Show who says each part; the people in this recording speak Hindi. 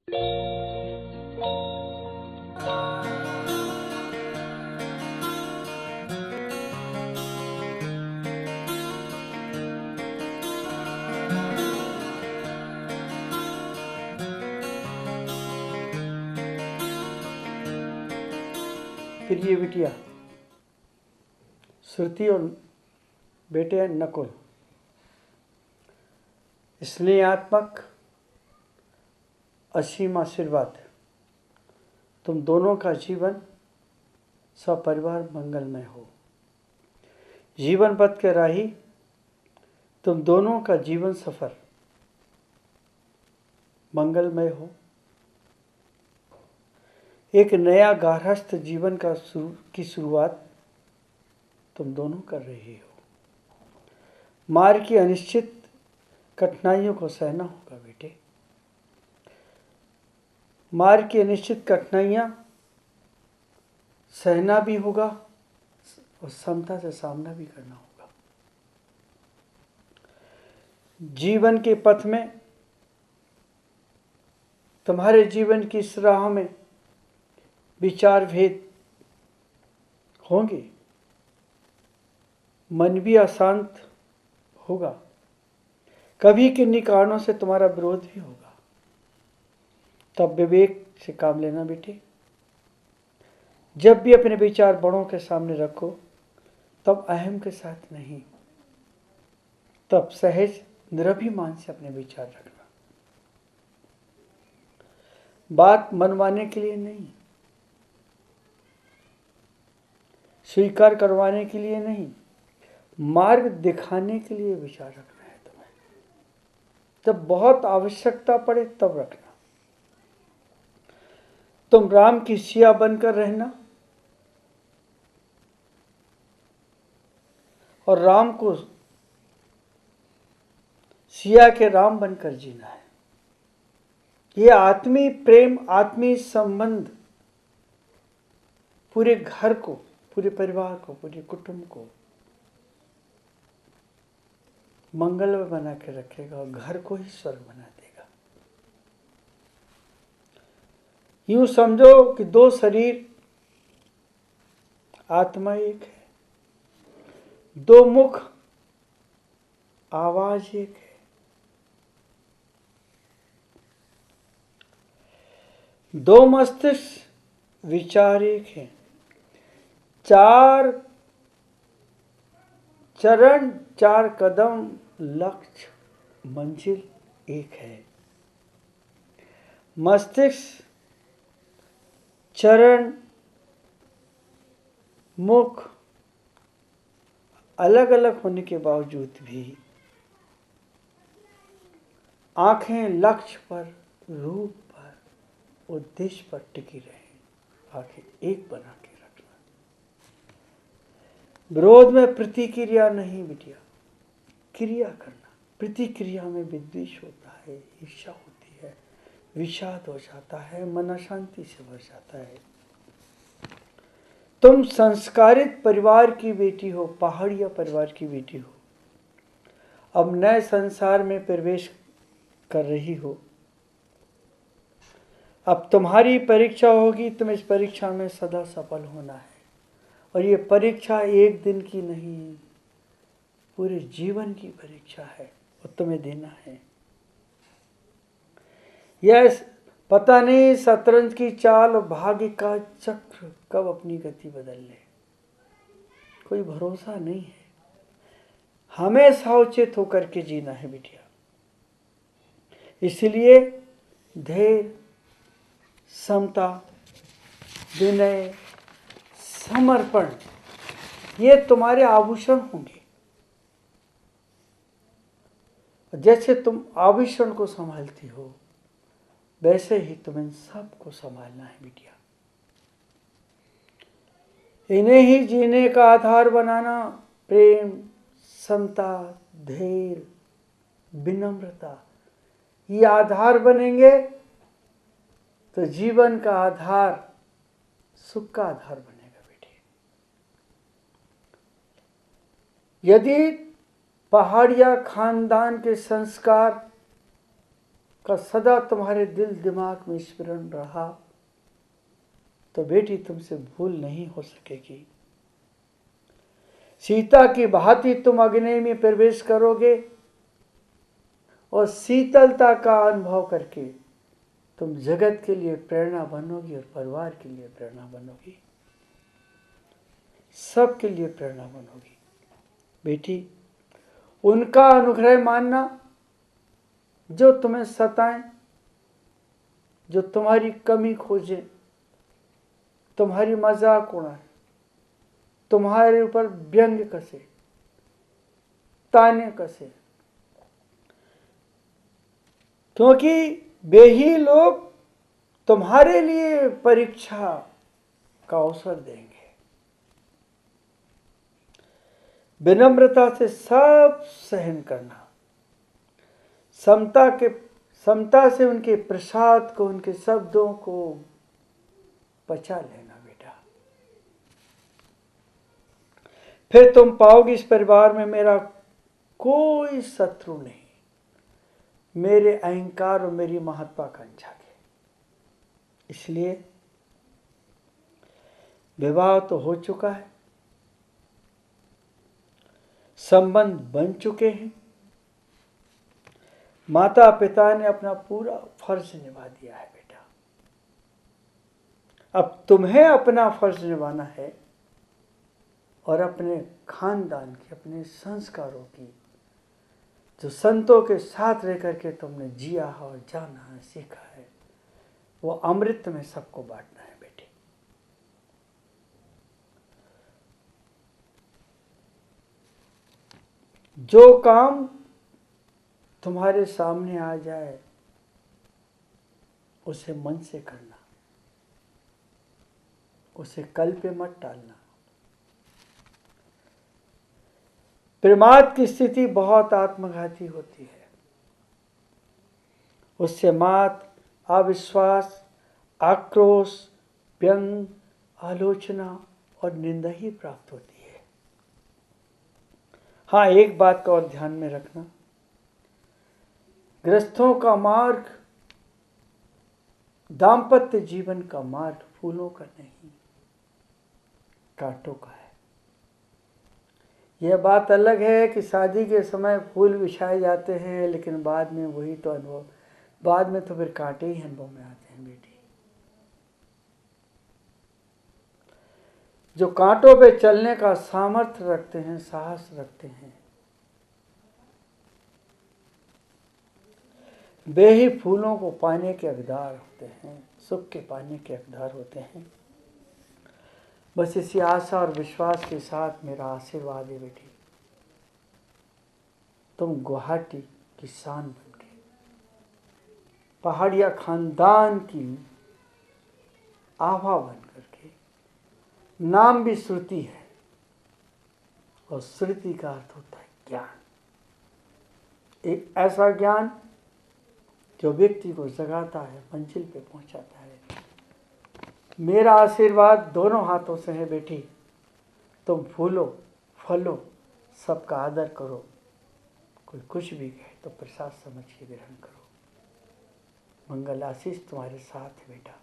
Speaker 1: प्रिय बिटिया श्रुति और बेटे नकुल, स्नेहात्मक असीम आशीर्वाद। तुम दोनों का जीवन सपरिवार मंगलमय हो। जीवन पथ के राही तुम दोनों का जीवन सफर मंगलमय हो। एक नया गारहस्थ जीवन की शुरुआत तुम दोनों कर रही हो। मार्ग की अनिश्चित कठिनाइयों को सहना होगा बेटे। मार्ग की अनिश्चित कठिनाइयां सहना भी होगा और क्षमता से सामना भी करना होगा। जीवन के पथ में तुम्हारे जीवन की इस राह में विचार भेद होंगे, मन भी अशांत होगा, कभी किन्हीं कारणों से तुम्हारा विरोध भी होगा। तब विवेक से काम लेना बेटे। जब भी अपने विचार बड़ों के सामने रखो तब अहम के साथ नहीं, तब सहज निरभिमान से अपने विचार रखना। बात मनवाने के लिए नहीं, स्वीकार करवाने के लिए नहीं, मार्ग दिखाने के लिए विचार रखना है तुम्हें। जब बहुत आवश्यकता पड़े तब रखना। तुम राम की सिया बनकर रहना और राम को सिया के राम बनकर जीना है। ये आत्मीय प्रेम, आत्मीय संबंध पूरे घर को, पूरे परिवार को, पूरे कुटुंब को मंगलमय बना के रखेगा और घर को ही स्वर्ग बना देगा। यूं समझो कि दो शरीर, आत्मा एक है, दो मुख, आवाज एक है, दो मस्तिष्क, विचार एक है, चार चरण, चार कदम, लक्ष्य, मंजिल एक है। मस्तिष्क, चरण, मुख अलग अलग होने के बावजूद भी आंखें लक्ष्य पर, रूप पर, उद्देश्य पर टिकी रहे। आंखें एक बना के रखना। विरोध में प्रतिक्रिया नहीं बिटिया, क्रिया करना। प्रतिक्रिया में विद्वेष होता है, ईर्ष्या होती है, विषाद हो जाता है, मन अशांति से भर जाता है। तुम संस्कारित परिवार की बेटी हो, पहाड़िया परिवार की बेटी हो। अब नए संसार में प्रवेश कर रही हो। अब तुम्हारी परीक्षा होगी, तुम इस परीक्षा में सदा सफल होना है। और ये परीक्षा एक दिन की नहीं, पूरे जीवन की परीक्षा है और तुम्हें देना है। यह पता नहीं शतरंज की चाल और भाग्य का चक्र कब अपनी गति बदल ले, कोई भरोसा नहीं है। हमें सावचेत होकर के जीना है बिटिया। इसलिए धैर्य, समता, विनय, समर्पण ये तुम्हारे आभूषण होंगे। जैसे तुम आभूषण को संभालती हो वैसे ही तुम्हें सबको संभालना है बिटिया। इन्हें ही जीने का आधार बनाना। प्रेम, समता, धैर्य, विनम्रता ये आधार बनेंगे तो जीवन का आधार, सुख का आधार बनेगा बेटी। यदि पहाड़िया खानदान के संस्कार का सदा तुम्हारे दिल दिमाग में स्मरण रहा तो बेटी तुमसे भूल नहीं हो सकेगी। सीता की भांति तुम अग्नि में प्रवेश करोगे और शीतलता का अनुभव करके तुम जगत के लिए प्रेरणा बनोगी और परिवार के लिए प्रेरणा बनोगी, सबके लिए प्रेरणा बनोगी। बेटी, उनका अनुग्रह मानना जो तुम्हें सताएं, जो तुम्हारी कमी खोजे, तुम्हारी मजाक उड़ाए, तुम्हारे ऊपर व्यंग कसे, ताने कसे, क्योंकि वे ही लोग तुम्हारे लिए परीक्षा का अवसर देंगे। विनम्रता से सब सहन करना, समता से उनके प्रसाद को, उनके शब्दों को पचा लेना बेटा। फिर तुम पाओगे इस परिवार में मेरा कोई शत्रु नहीं, मेरे अहंकार और मेरी महत्वाकांक्षा के। इसलिए विवाह तो हो चुका है, संबंध बन चुके हैं, माता पिता ने अपना पूरा फर्ज निभा दिया है बेटा। अब तुम्हें अपना फर्ज निभाना है और अपने खानदान की, अपने संस्कारों की, जो संतों के साथ रह करके तुमने जिया है और जाना है, सीखा है, वो अमृत में सबको बांटना है बेटी। जो काम तुम्हारे सामने आ जाए उसे मन से करना, उसे कल पे मत टालना। प्रमाद की स्थिति बहुत आत्मघाती होती है, उससे मात, अविश्वास, आक्रोश, व्यंग, आलोचना और निंदा ही प्राप्त होती है। हाँ, एक बात का और ध्यान में रखना, गृहस्थों का मार्ग, दाम्पत्य जीवन का मार्ग फूलों का नहीं, कांटों का है। यह बात अलग है कि शादी के समय फूल बिछाए जाते हैं, लेकिन बाद में वही तो अनुभव, बाद में तो फिर कांटे ही अनुभव में आते हैं बेटी। जो कांटों पे चलने का सामर्थ्य रखते हैं, साहस रखते हैं, वे ही फूलों को पाने के हकदार होते हैं, सुख के पाने के हकदार होते हैं। बस इसी आशा और विश्वास के साथ मेरा आशीर्वाद है बेटी, तुम गुवाहाटी की शान बन गई, पहाड़िया खानदान की आभा बन करके। नाम भी श्रुति है और श्रुति का अर्थ होता है ज्ञान, एक ऐसा ज्ञान जो व्यक्ति को जगाता है, मंजिल पे पहुंचाता है। मेरा आशीर्वाद दोनों हाथों से है बेटी, तुम फूलो, फलो, सबका आदर करो, कोई कुछ भी कहे तो प्रसाद समझ के ग्रहण करो। मंगल आशीष तुम्हारे साथ है बेटा।